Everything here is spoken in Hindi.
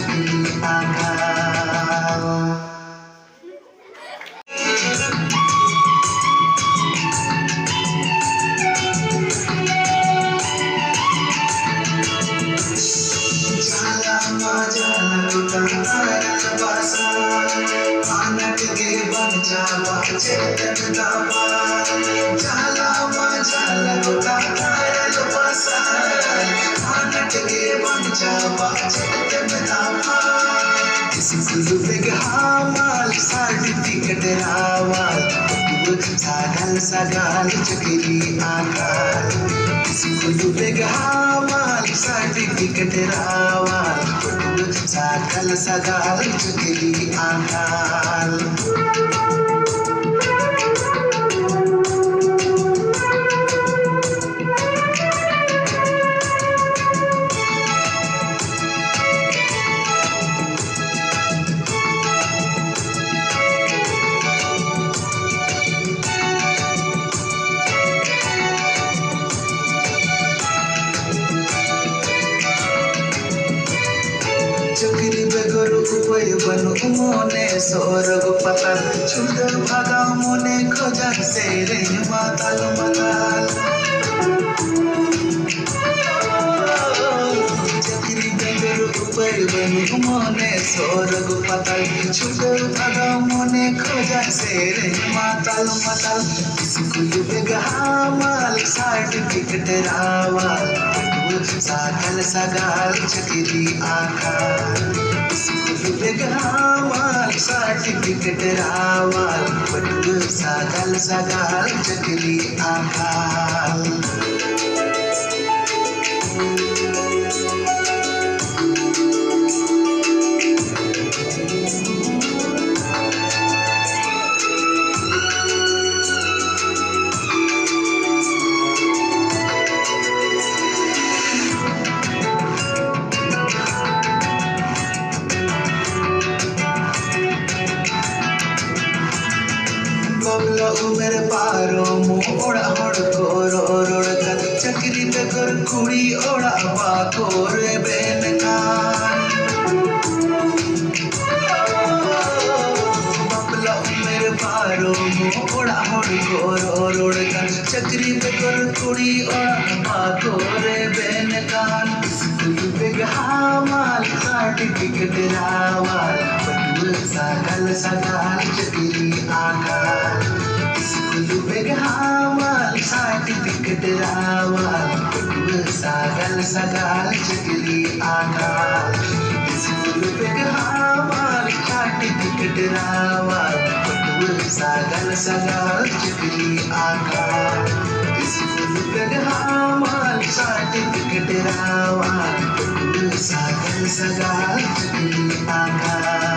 चकली आकार। चेतन दामाल जाला माझ्या गोता कायल पसार आनट गे बंजावा चेतन दामाल स्कूल बेग हामाल सर्टिफिकेट रावाल सागाल सागाल चकली आकार। स्कूल बेग हामाल सर्टिफिकेट रावाल सागाल सागाल चकली आकार। चकरी बेगर उपय बनु मोने सोरग पताल छुद भागा मोने खोजन से रे माताल माताल। चकरी बेगर उपय बनु मोने सोरग पताल छुद भागा मोने खोजन से रे माताल माताल। स्कूल बेग हामाल सर्टिफिकेट रावाल सागाल सागाल चकली आकार। स्कूल बेग हामाल सर्टिफिकेट रावाल सागाल सागाल चकली आकार। बबला उमर पारो मोड़ा होड़ कोरो रोड़ कर चकरी बेगर कुड़ी ओड़ा बाकोर बेन कान। बबला उमर पारो मोड़ा होड़ कोरो रोड़ कर चकरी बेगर कुड़ी ओड़ा बाकोर बेन कान। स्कूल बेग हामाल सर्टिफिकेट रावाल सागाल सागाल चकली आकार। स्कूल बेग हामाल सर्टिफिकेट रावाल सागाल सागाल चकली आकार। स्कूल बेग हामाल सर्टिफिकेट रावाल सागाल सागाल चकली आकार। स्कूल बेग हामाल सर्टिफिकेट रावाल सागाल सागाल चकली आकार।